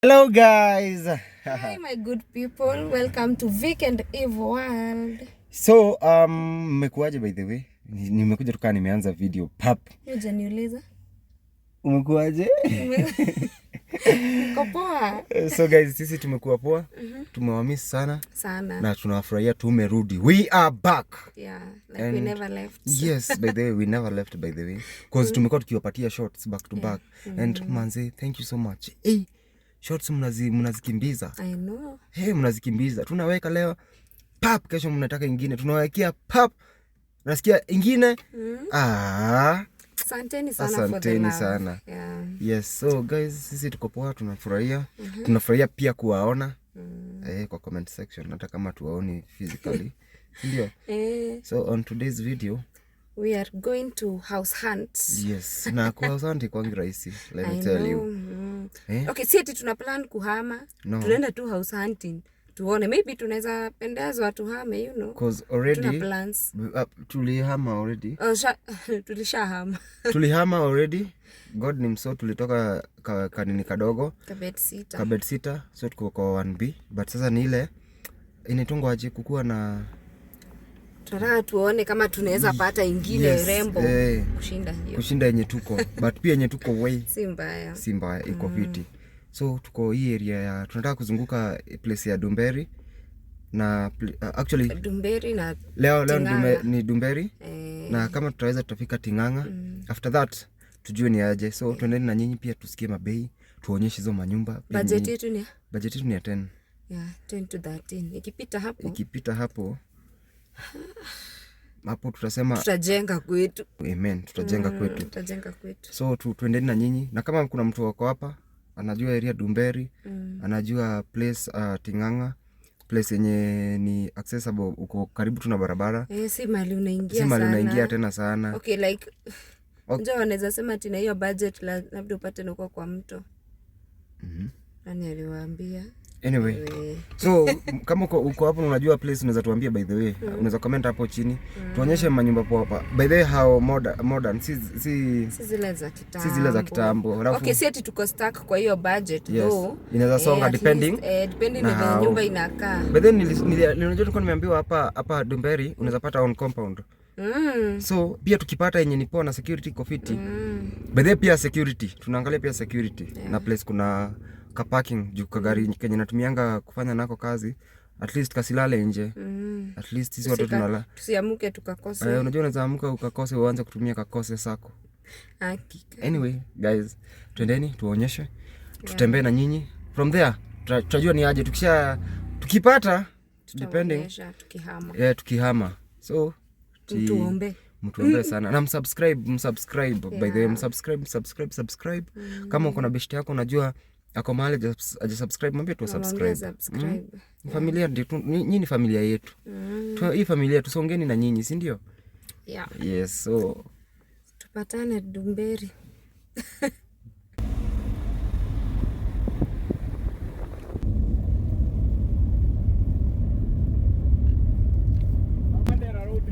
Hello guys. Hi my good people, welcome to Vic and Eve World. So mmekuaje by the way? Nimekuja tukaa nimeanza video pap. Yuja niuliza. Umekuaje? Niko poa. So guys, sisi tumekuwa poa. Tumewamiss sana. Na tunafurahia tumerudi. We are back. Yeah, like we never left. Yes, by the way, we never left by the way. Because tumekuwa tukiwapatia shots back to back. And manze, thank you so much. Hey. Shots mnazikimbiza. I know. Hey, mnazikimbiza. Tunaweka leo pap, kesho mnataka ingine. Tunawekea pap. Nasikia ingine. Asanteni sana for the love. Sana. Yeah. Yes, so guys, sisi tuko poa, tunafurahia. Tunafurahia pia kuwaona. Kwa comment section hata kama tuwaoni physically. Ndio. So on today's video we are going to house hunt. Yes, na kwa house hunt kwa rahisi. Let me tell you. Okay, si eti tuna plan kuhama. No. Tunaenda tu house hunting. Tuone maybe tunaweza pendezwa tuhame, you know. Cause already tuna plans. Tulihama already. Tulishahama. Tulihama already. God ni mso, tulitoka kanini kadogo. Kabed sita. So tuko kwa 1B. But sasa ni ile inatungwa aje kukua na tunataka tuone kama tunaweza pata ingine rembo kushinda yenye tuko. But pia yenye tuko way si mbaya iko fiti. So tuko hii area ya tunataka kuzunguka place ya Dumberi na actually Dumberi na leo ni Dumberi na kama tutaweza tutafika Tinganga. After that tujue ni aje. So tuendeni na nyinyi pia tusikie mabei, tuonyeshe hizo manyumba. Budget yetu ni ya 10. Yeah, 10 to 13. Ikipita hapo tutasema tutajenga kwetu. Amen, tutajenga kwetu. So tuendeni na nyinyi, na kama kuna mtu wako hapa anajua area Dumberi, anajua place Tinganga, place yenye ni accessible, uko karibu tuna barabara. Si mali unaingia tena sana. Okay, like njoo wanaweza sema tina hiyo budget labda upate nuko kwa mto. Nani aliwaambia? Anyway. So kama uko hapo unajua place, unaweza tuambia by the way. Unaweza comment hapo chini. Tuonyeshe manyumba poa hapa. By the way, how modern si zile za kitambo. Okay, si ati tuko stuck kwa hiyo budget though. Inaweza songa depending na nyumba inakaa. But then nilijua tulikuwa nimeambiwa hapa Dumberi unaweza pata on compound. So pia tukipata yenye ni poa na security iko fiti. By the way, pia security. Tunaangalia pia security. Na place kuna ka parking juu kagari kenye natumianga kufanya nako kazi, at least kasilale nje. At least sisi watu tunala tusiamuke tukakose. Unajua unaweza amuka ukakose uanze kutumia kakose sako. Hakika. Anyway guys, twendeni tuonyeshe. Tutembee na nyinyi. From there tutajua ni aje tukipata depending tukihama. So mtuombe sana na msubscribe by the way, subscribe. Kama uko na beshte yako unajua ako mahali aje subscribe, mwambie tu subscribe. Familia ndio nyinyi, familia yetu. Hii familia tusongeni na nyinyi, si ndio? Yeah. Yes, so tupatane Dumberi.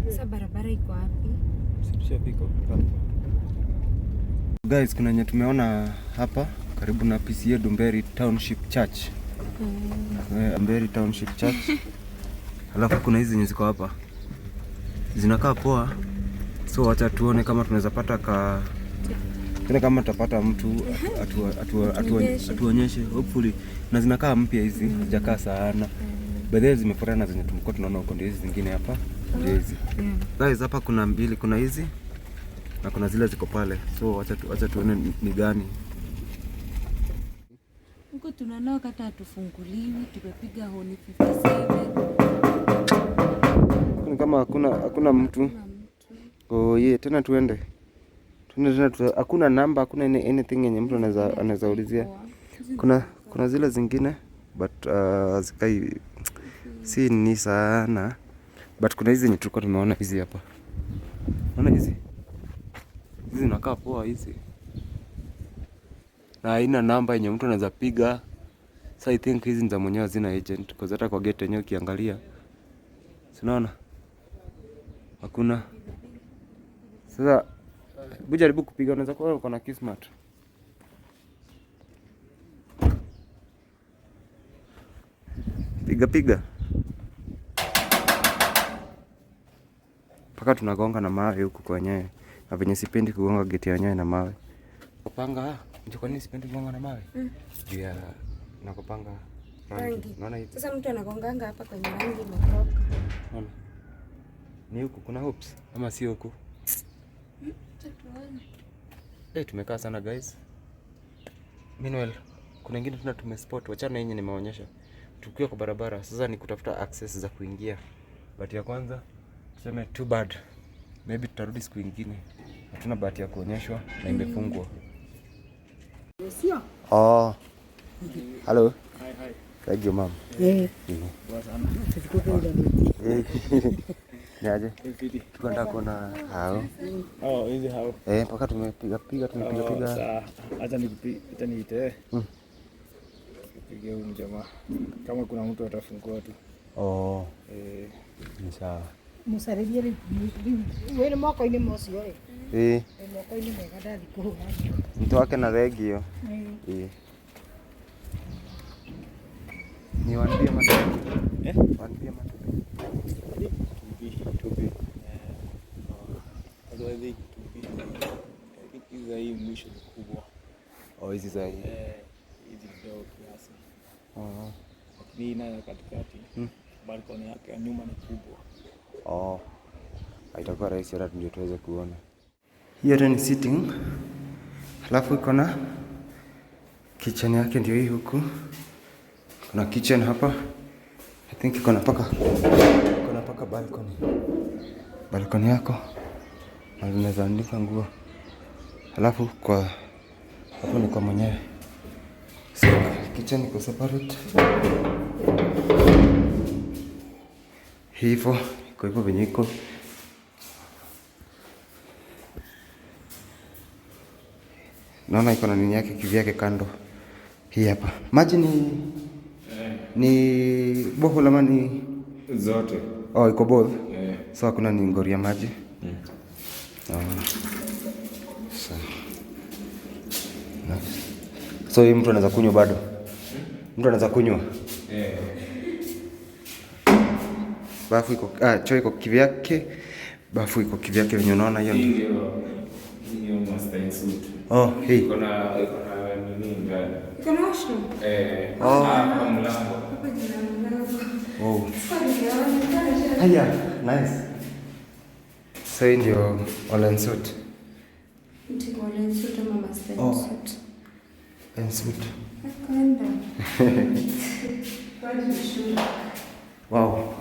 Sasa barabara iko wapi? Guys, kuna nye tumeona hapa karibu na PCA Dumberi Township Church. Dumberi Township Church. Halafu kuna hizi ziko hapa. Zinakaa poa. So wacha tuone kama tunaweza pata kama tutapata mtu atuonyeshe hopefully. Na zinakaa mpya hizi, hajakaa sana. Baadhi zimefuatana zenye tumekuwa tunaona huko, ndio hizi zingine hapa. Ndio hizi. Guys, hapa kuna mbili, kuna hizi na kuna zile ziko pale. So wacha tuone ni gani. Huko tunaona kata hatufunguliwi, tumepiga honi 57. Ni kama hakuna mtu. Tena tuende. Hakuna namba, hakuna anything yenye mtu anaweza ulizia. Kuna zile zingine but zikai si ni sana. But kuna hizi yenye tulikuwa tumeona hizi hapa. Unaona hizi? Hizi zinakaa poa hizi. Na haina namba yenye mtu anaweza piga. So I think hizi nza mwenyewe zina agent, because hata kwa gate yenyewe ukiangalia unaona hakuna. Sasa jaribu kupiga, unaweza kuwa uko na Kismat. piga mpaka tunagonga na mawe huku kwenyewe, na venye sipendi kugonga geti yenyewe na mawe. Kupanga ndio kwa nini sipendi kugonga na mawe? Juu ya nakupanga rangi. Unaona hivi? Sasa mtu anagonganga hapa kwenye rangi imetoka. Unaona? Ni huku kuna hoops ama sio huku? Tumekaa sana guys. Meanwhile, kuna wengine tuna tumespot. Wachana yenyewe nimeonyesha. Tukiwa kwa barabara, sasa ni kutafuta access za kuingia. But ya kwanza tuseme too bad. Maybe tutarudi siku nyingine. Hatuna bahati ya kuonyeshwa na imefungwa. Oh. Hello. Hi. Thank you, mom. Niaje? Tukwenda kuona hao. Hizi hao. Mpaka tumepiga. Sawa. Acha niite. Nipige huyu jamaa. Kama kuna mtu atafungua tu. Ni sawa. Musaribie wewe mwako ini mosio mwako ini megada diko. Mtu wake na regio. Ni wanbia matu. Wanbia matu. Tubi. Otherwise hizi za hii mwisho ni kubwa. Hizi za hii. Hizi ndio kiasi. Lakini na katikati. Balkoni yake ya nyuma ni kubwa. Haitakuwa rahisi hata ndio tuweze kuona. Hiyo ni sitting. Halafu iko na kitchen yake ndio hii huku. Kuna kitchen hapa. I think iko na paka balcony. Balcony yako. Na unaweza anika nguo. Halafu kwa hapo ni kwa mwenyewe. So kitchen iko separate. Hivyo iko hivyo venye iko. Naona iko na nini yake kivyake kando. Hii hapa. Maji ni boho ama ni zote. Iko both. So hakuna ni ngori ya maji. So hii mtu anaweza kunywa bado. Mtu anaweza kunywa. Bafu iko choo iko kivyake. Bafu iko kivyake wenye unaona hiyo ndio. Hiyo master suit. Hii. Iko na nini ndani? Iko na washroom. Hapa mlango. Hapa jina mlango. Haya, nice. So hii ndio Olen suit. Ndio Olen suit ama master suit. En suit. Akaenda. Wow.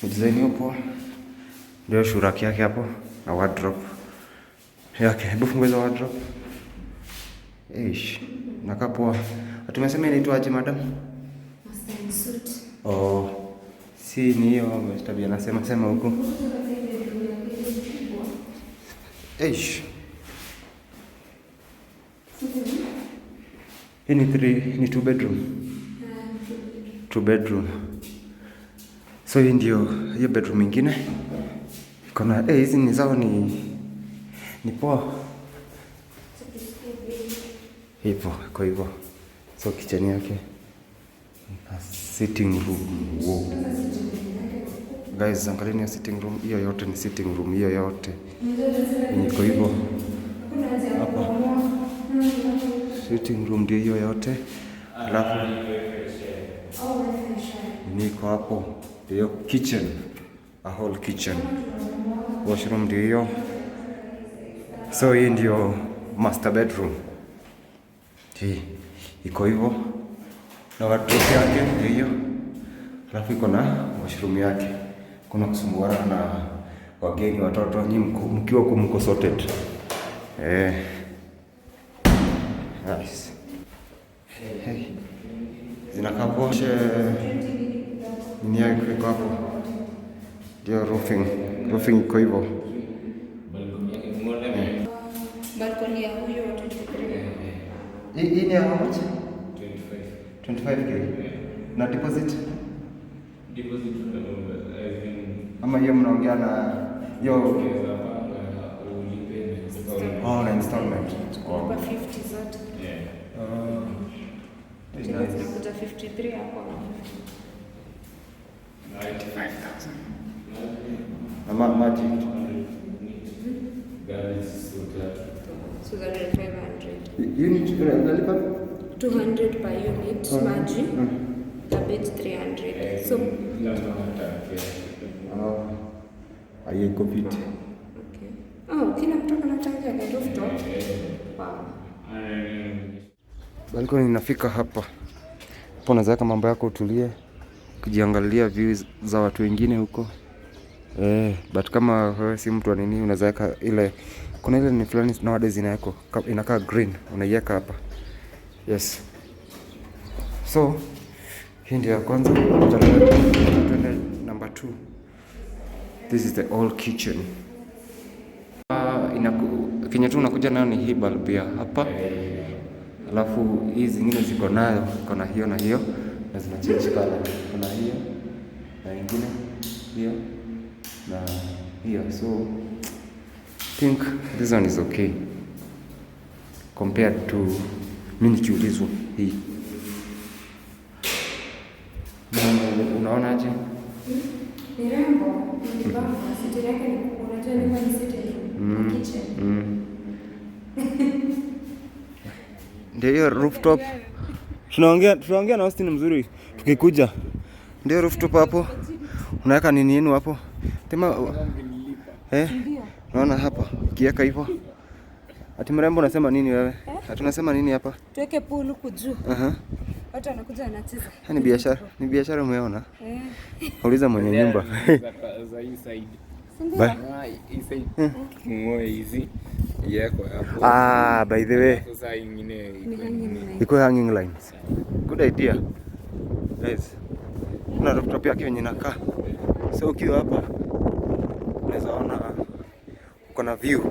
Design hapo. Ndio shuraki yake hapo na wardrobe yake. Hebu fungua hizo wardrobe. Nakaa poa. Tumesema inaitwa aje madam? Master suit. Si ni hiyo tabia nasema sema huko. Hii ni 2 bedroom. 2 bedroom. So hii ndio hiyo bedroom nyingine. Kuna hizi ni zao ni poa. Hivyo kwa hivyo. So kitchen yake. Sitting room. Wow. Guys, angalieni ya sitting room. Hiyo yote ni sitting room. Hiyo yote. Niko hivyo. Hapa. Sitting room ndio hiyo yote. Alafu niko hapo. Hiyo kitchen. A whole kitchen. Washroom ndio hiyo. So hii ndio master bedroom. Hii iko hivyo. Na wardrobe yake ndio hiyo. Alafu iko na washroom yake. Kuna kusumbuana na wageni watoto mkiwa kumko sorted. Nice. Zinakaa poshe nini yake iko hapo. Ndio roofing iko hivyo. Balcony ya huyo 23. Hii ni how much? 25k. Na deposit? Ama hiyo mnaongea na hiyo na installment. Kwa 50 zote. Tunakuta 53 hapo. Ama maji. So that is 500. Unit unalipa 200 per unit maji. Cabbage 300. So aye COVID. okay. Oh, kila mtu anachangia na rooftop. Wow. Balcony inafika hapa. Hapo unaweza mambo yako utulie, kujiangalia views za watu wengine huko. But kama wewe si mtu wa nini, unaweza weka ile, kuna ile ni fulani nowadays inakaa green, unaiweka hapa. Yes. So hii ndio ya kwanza. Tuende number 2. This is the old kitchen. Kenye tu unakuja nayo ni hii bulb ya hapa. Alafu hizi zingine ziko nayo, kuna hiyo na hiyo na zina change color. Kuna hiyo na nyingine hiyo na hiyo. So I think this one is okay compared to mimi nikiulizwa hii. Unaonaje? Ni rembo, ni bafu, siti yake ni unajua ni kitchen. Ndio hiyo rooftop. Tunaongea na Austin mzuri tukikuja. Ndio rooftop hapo. Unaweka nini yenu hapo? Tema unaona hapa kiweka hivyo. Ati mrembo unasema nini wewe? Ati unasema nini hapa? Tuweke pool huku juu. Watu wanakuja wanacheza. Ni biashara umeona? Uliza mwenye nyumba. Za hii side. Hii side. Ngoe hizi. Yako hapo. By the way. Sasa nyingine iko hanging lines. Good idea. Guys. Kuna rooftop yake yenye inakaa. So ukiwa hapa unaweza ona kuna view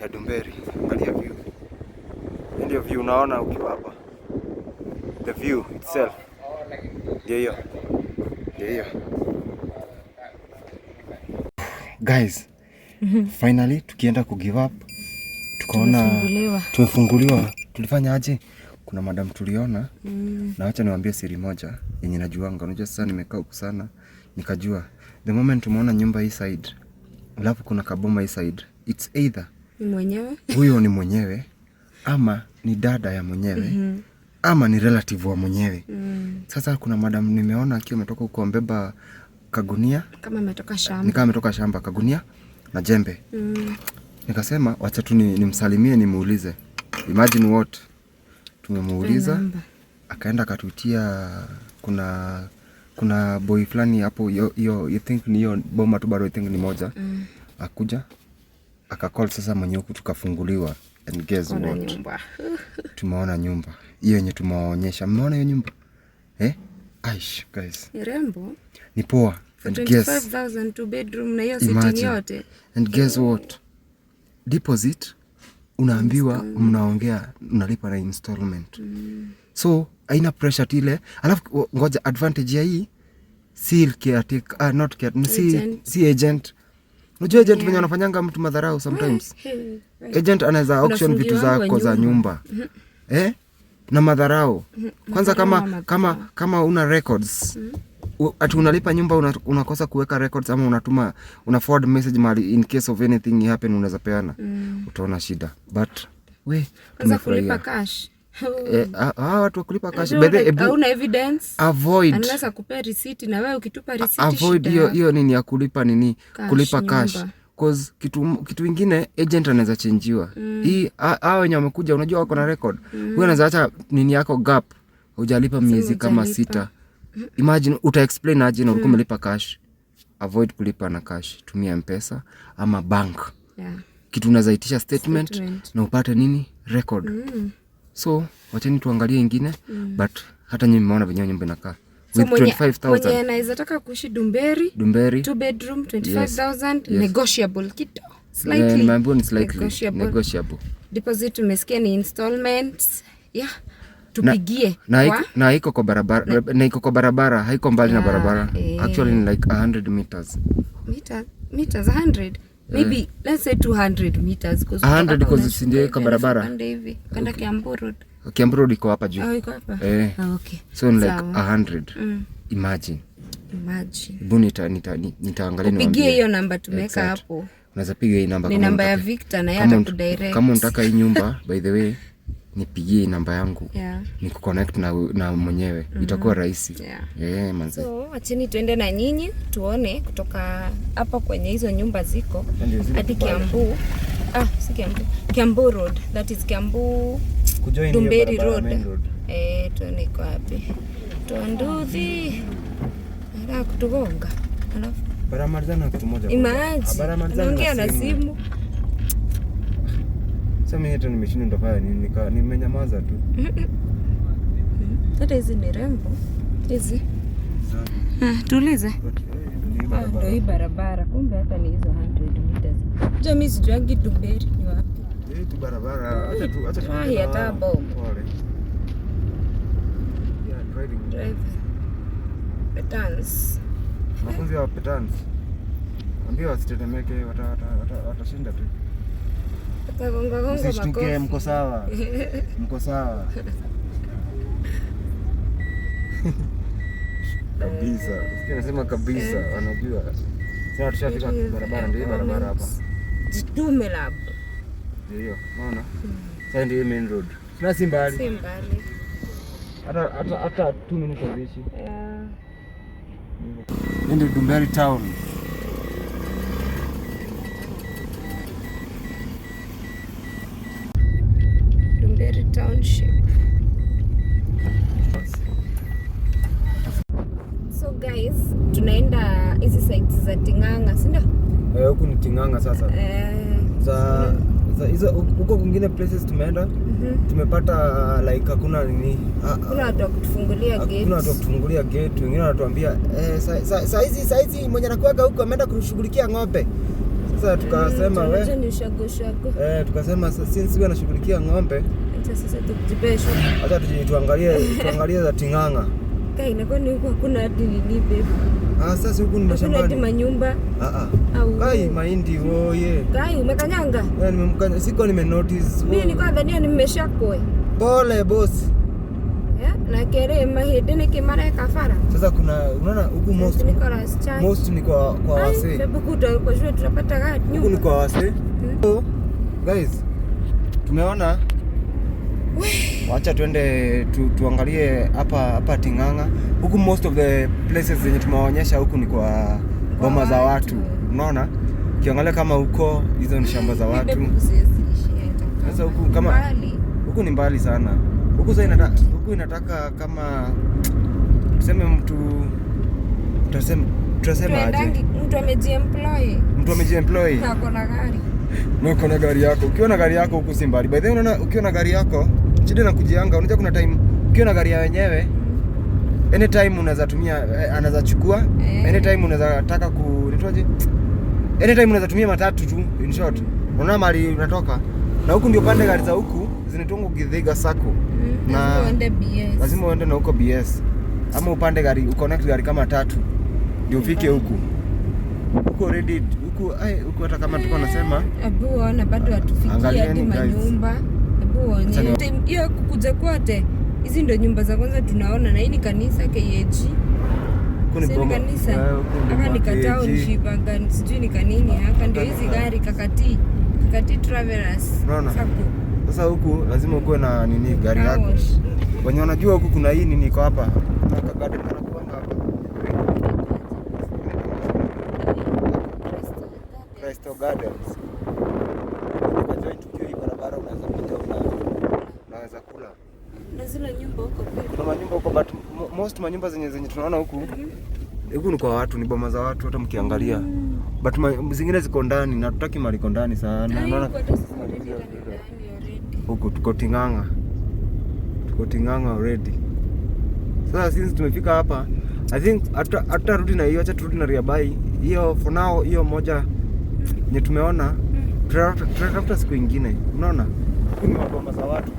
ya Dumberi. Angalia view. Ndio view unaona ukiwa hapa. The view itself. Ndio hiyo. Guys. Finally tukienda ku give up. Tukaona tumefunguliwa. Tulifanya aje? Kuna madam tuliona. Na acha niwaambie siri moja yenye najuanga. Unajua sasa nimekaa huku sana nikajua the moment tumeona nyumba hii side, alafu kuna kaboma hii side, it's either ni mwenyewe. Huyo ni mwenyewe ama ni dada ya mwenyewe. Ama ni relative wa mwenyewe. Sasa kuna madam nimeona akiwa ametoka huko ambeba kagunia kama ametoka shamba. Ni kama ametoka shamba, kagunia na jembe. Nikasema wacha tu nimsalimie nimuulize. Imagine what? Tumemuuliza akaenda akatuitia kuna boy fulani hapo hiyo you think ni hiyo boma tu bado I think ni moja. Akuja akacall sasa mwenye huku tukafunguliwa and guess what? Tumeona nyumba. Hiyo yenye tumewaonyesha. Mmeona hiyo nyumba? Aish guys. Ni rembo. Ni poa. And guess 25,000 two bedroom na hiyo sitting yote. And guess what? Deposit unaambiwa mnaongea unalipa na installment. So haina pressure tile. Alafu ngoja advantage ya hii si caretaker, not caretaker, si agent. Unajua agent wenye wanafanyanga mtu madharau sometimes. Agent anaweza auction vitu zako za nyumba. Na madharau. Kwanza kama una records. Ati unalipa nyumba unakosa kuweka records ama una forward message mali in case of anything happen unaweza peana. Utaona shida. But kwanza kulipa cash. Watu kulipa cash. Hauna evidence. Avoid. Anaweza kupea receipt na wewe ukitupa receipt. Avoid hiyo nini ya kulipa nini? Kulipa cash. Cause kitu kingine agent anaweza changiwa. Hii hao wenye wamekuja unajua wako na record. Wewe unaweza acha nini yako gap. Hujalipa miezi kama 6. Imagine uta explain aje na ulikuwa umelipa cash. Avoid kulipa na cash. Tumia M-Pesa ama bank. Kitu unaweza itisha statement na upate nini? Record. So, wacheni tuangalie ingine but hata nyinyi mmeona venye nyumba inakaa. With 25,000. Mwenye anaweza taka kuishi Dumberi 2 bedroom 25,000 negotiable kidogo. Slightly. Mambo ni slightly negotiable. Deposit umesikia ni installments. Tupigie. Na iko kwa barabara, kwa barabara, haiko mbali na barabara. Actually ni like 100 meters. Meters 100. Maybe let's say 200 meters because 100 because ndio iko barabara. Kanda Kiambu Road. Kiambu Road iko hapa juu. Iko hapa. Okay. So like 100. Imagine. Imagine. Hebu nitaangalia niwaambie. Pigie hiyo namba tumeweka hapo. Unaweza piga hii namba kama namba ya Victor na yeye atakudirect. Kama unataka hii nyumba by the way nipigie namba yangu. Yeah. Nikuconnect na mwenyewe. Itakuwa rahisi. Yeah. Manze. So, acheni tuende na nyinyi tuone kutoka hapa kwenye hizo nyumba ziko hadi Kiambu. Si Kiambu. Kiambu Road. That is Kiambu. Dumberi Road. Tuone kwa wapi. Tuanduthi. Ndio kutugonga. Alafu baramalizana kitu moja. Naongea na simu. Sasa mimi hata nimeshinda ndofanya nini? Nimenyamaza tu. Hata hizi ni rembo. Hizi. Tuulize. Ndio hii barabara. Kumbe hata ni hizo 100 meters. Mimi sijuangi Dumberi ni wapi. Tu barabara. Acha tu. Hata bomb. Drive. Petans. Mafunzi ya Petans. Ambia wasitetemeke, watashinda tu. Gonga makofi. Mko sawa. Mko sawa. Kabisa. Nasema kabisa, wanajua. Sasa tushafika barabara, ndio barabara hapa. Jitume lab. Ndio, unaona? Sasa ndio main road. Na si mbali. Si mbali. Hata 2 minutes hivi. Ndio Dumberi town. Dumberi township. So guys, tunaenda hizi sites za Ting'ang'a, si ndio? Huku ni Ting'ang'a sasa. Hizo huko kwingine places tumeenda. Tumepata like hakuna nini. Kuna watu wa kutufungulia gate. Kuna watu wa kutufungulia gate. Wengine wanatuambia saa hizi mwenye anakuaga huko ameenda kushughulikia ng'ombe. Sasa tukasema tukasema since wewe unashughulikia ng'ombe, sasa tujibeshe. Acha tuangalie za Ting'ang'a. Kai inakuwa ni huko hakuna hadi nini babe. Sasa huku ni mashambani. Kuna manyumba. Kai mahindi oye. Kai umekanyanga? Nimemkanya, siko nimenotice. Mimi nilikuwa dhania nimeshakoe. Pole boss. Na kere mahindi nikimara kafara. Sasa unaona huku most ni kwa wase. Sababu kwa shule tutapata gari nyumba. Huku ni kwa wase. So guys, tumeona wacha tuende tuangalie hapa Ting'ang'a. Huku most of the places zenye tumewaonyesha huku ni kwa boma za watu. Unaona? Kiangalia kama huko hizo ni shamba za watu. Sasa huku kama huku ni mbali sana. Huku sasa inataka kama tuseme tutasema aje? Mtu amejiemploy. Ako na gari. Uko na gari yako. Ukiwa na gari yako huku si mbali. By the way unaona ukiwa na gari yako, shida na kujianga. Unajua kuna time ukiwa na gari ya wenyewe, anytime unaweza tumia anaweza chukua, anytime unaweza taka kunitoaje? Anytime unaweza tumia matatu tu in short. Unaona mali unatoka. Na huku ndio pande gari za huku zinatongo Githiga Sacco. Na lazima uende na huko BS. Ama upande gari, uconnect gari kama 3 ndio ufike huku. Huko ready huko hata kama tuko nasema hebu ona bado hatufikia hadi manyumba. Hebu ona hiyo kukuja kwote. Hizi ndio nyumba za kwanza tunaona, na hii ni kanisa KAG. Kuna kanisa hapa ni katao nshibanga sijui ni kanini hapa ndio hizi gari kakati Travelers. Sasa huku lazima ukuwe na nini gari yako. Wenye wanajua huku kuna hii nini iko hapa. Kuna garden tunakuanga hapa. Crystal Gardens. Unajua tukio hii barabara unaweza pita unaweza kula. Na zile nyumba huko pia. Kuna manyumba huko but most manyumba zenye tunaona huku huku ni kwa watu, ni boma za watu hata mkiangalia. But zingine ziko ndani na tutaki mali iko ndani sana. Unaona huko tuko Ting'ang'a. Tuko Ting'ang'a already. Sasa since tumefika hapa, I think hata rudi na hiyo, acha turudi na Riabai. Hiyo for now hiyo moja nye tumeona tutatafuta siku nyingine. Unaona? Huko ni maboma za watu.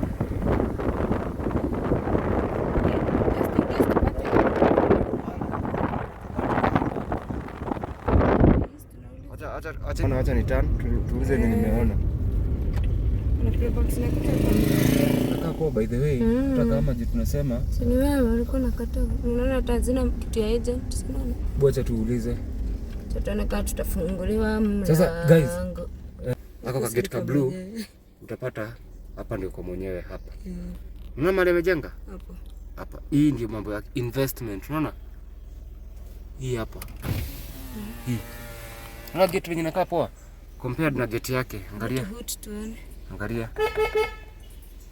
Acha ni turn tuulize nini nimeona. Na pia box na kutoka. inakaa kwa by the way. Tutaka kama jitu tunasema. Si ni wewe ulikuwa unakata. Unaona hata hazina kitu ya agent, sinaona. Bocha tuulize. Tutaonekana tutafunguliwa mlango. Sasa guys, ako ka gate ka blue. Utapata hapa ndio kwa mwenyewe hapa. Unaona mali amejenga? Hapo. Hapa. Hii ndio mambo ya investment, unaona? Hii hapa. Hii. Unaona gate yenyewe inakaa poa compared na gate yake. Angalia. Angalia.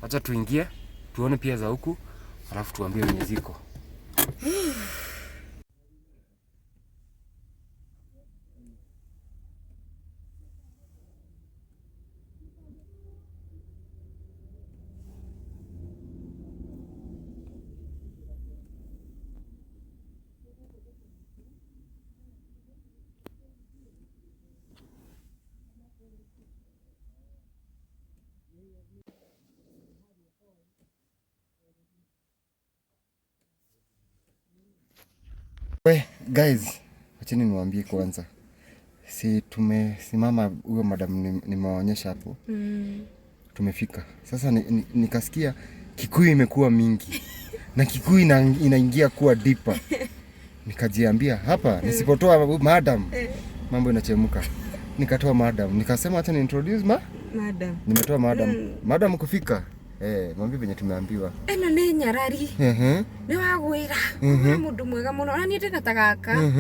Acha tuingie, tuone pia za huku, alafu tuambie wenye ziko. Guys, acheni niwaambie kwanza. Si tumesimama huyo madam nimewaonyesha hapo. Tumefika. Sasa nikasikia Kikuyu imekuwa mingi. Na Kikuyu inaingia kuwa deeper. Nikajiambia hapa nisipotoa madam mambo inachemka. Nikatoa madam. Nikasema acha ni introduce madam. Nimetoa madam. Madam kufika. Mwambie venye tumeambiwa. Eno ni nyarari. Ni wagwira. Mundu mwega muno. Na niende natagaka.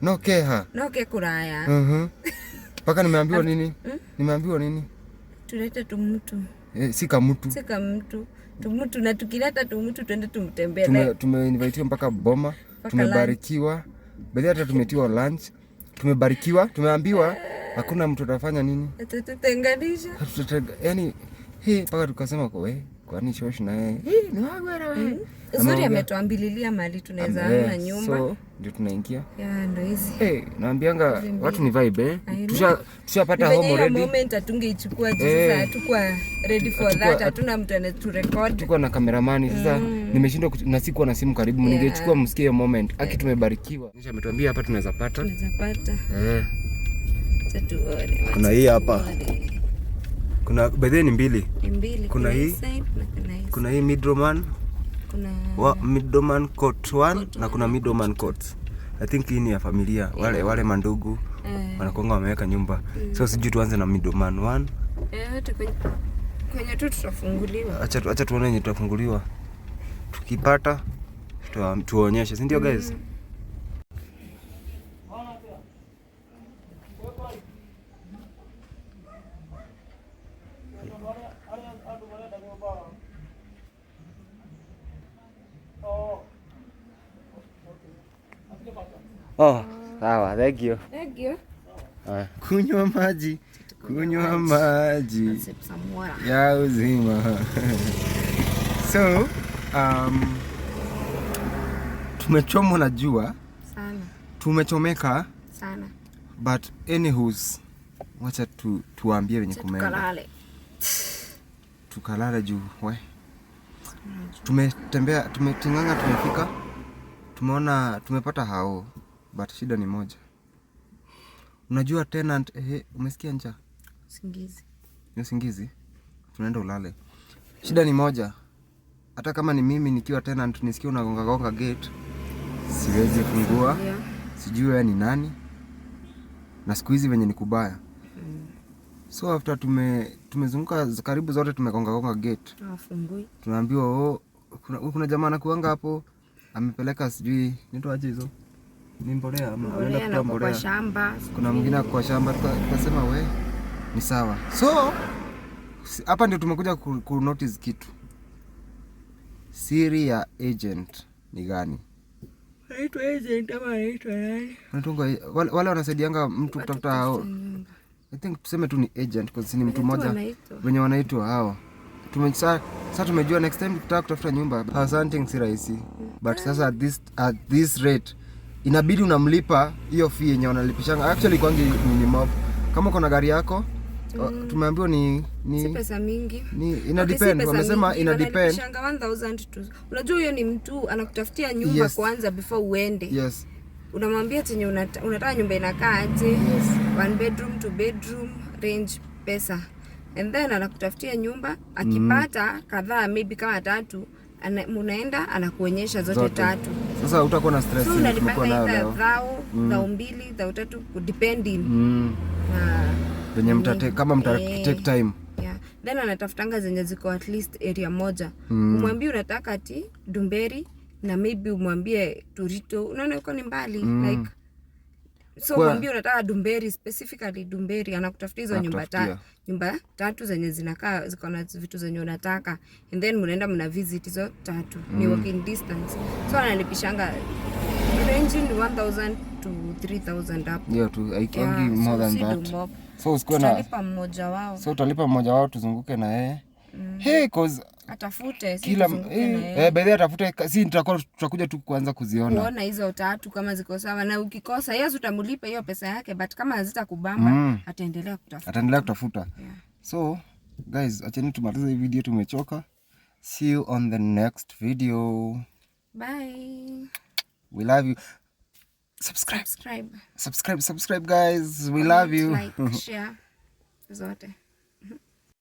No keha. No ke kuraya. Paka nimeambiwa nini? Nimeambiwa nini? Tulete tumutu. Sika mtu. Sika mtu. Tumutu na tukileta tumutu twende tumtembelee. Tumeinvitiwa mpaka Boma. Tumebarikiwa. Baada hata tumetiwa lunch. Tumebarikiwa. Tumeambiwa hakuna mtu atafanya nini? Tutenganisha. Yaani paka tukasema kwa wewe, kwani shosh na yeye. Ni wagwera wewe. Uzuri ametuambililia mali tunaweza ana nyumba. So ndio tunaingia. Ndio hizi. Naambianga watu ni vibe tushapata home already. Ile moment atungeichukua sasa hatakuwa ready for that. Hatuna mtu anayeturecord. Tuko na cameraman sasa nimeshindwa na sikuwa na simu karibu ningechukua msikie moment. Aki tumebarikiwa. Nisha ametuambia hapa tunaweza pata. Kuna hii hapa. Kuna bedhe ni mbili. Kuna hii. Kuna hii Middleman. Kuna Middleman Court 1 na kuna Middleman Court. I think hii ni ya familia. Wale mandugu wanakuanga wameweka nyumba. So sijui tuanze na Middleman 1. Hata kwenye tu tutafunguliwa. Acha tuone yenye tutafunguliwa. Tukipata tuonyeshe, si ndio guys? Sawa, thank you. Kunywa maji ya uzima. So, tumechomwa na jua sana. Tumechomeka sana. But anyways, wacha tuambie wenye kumeenda. Tukalale juu we. Tumetembea, tumetinganga, tumefika. Tumeona tumepata hao, but shida ni moja. Unajua tenant umesikia njaa? Usingizi. Tunaenda ulale. Shida ni moja. Hata kama ni mimi nikiwa tenant nisikie unagonga gate, siwezi fungua. Sijui wewe ni nani. Na siku hizi venye ni kubaya. So after tumezunguka karibu zote tumegonga gate. Hafungui. Tunaambiwa kuna jamaa anakuanga hapo amepeleka sijui nito aje hizo. Ni mbolea ama anaenda kutoa mbolea kwa shamba. Kuna mwingine kwa shamba tukasema we ni sawa. So hapa ndio tumekuja ku notice kitu. Siri ya agent ni gani? Anaitwa agent ama anaitwa nani? Wale wanasaidianga mtu kutafuta hao. I think tuseme tu ni agent kwa sababu ni mtu mmoja wenye wanaitwa hao. Sasa tumejua next time tutaka kutafuta nyumba. House si rahisi. But sasa at this rate inabidi unamlipa hiyo fee yenye wanalipishanga. Actually kwangi ni mob. Kama uko na gari yako tumeambiwa ni si pesa mingi. Ina depend. Wamesema ina depend. Wanalipishanga 1000 tu. Unajua hiyo ni mtu anakutafutia nyumba kwanza before uende. Yes. Unamwambia chenye unataka nyumba inakaa aje. 1 bedroom, 2 bedroom, range pesa. and then anakutafutia nyumba, akipata kadhaa maybe kama 3, munaenda anakuonyesha zote 3. Sasa utakuwa na stress so unalipanga either thao 2 thao 3 depending na venye mtate kama take time. Yeah. Then anatafutanga zenye ziko at least area moja. Umwambie unataka ati Dumberi na maybe umwambie Turito. Unaona uko ni mbali like so umwambie unataka Dumberi, specifically Dumberi, anakutafutia hizo nyumba 3 zenye zinakaa ziko na vitu zenye unataka, and then mnaenda mna visit hizo 3. Ni walking distance. So analipishanga ranging 1000 to 3000 up. Yeah, tu haikuangi more than that. So usikue na utalipa mmoja wao. So utalipa mmoja wao tuzunguke na yeye. Hey, cause atafute kila by the atafute, si tutakuja tu kuanza kuziona. Kuona hizo 3 kama ziko sawa, na ukikosa yes utamlipa hiyo pesa yake, but kama hazitakubamba ataendelea kutafuta. Yeah. So guys, acheni tumalize hii video, tumechoka. See you on the next video. Bye. We love you. Subscribe guys. We love you. Like, share zote.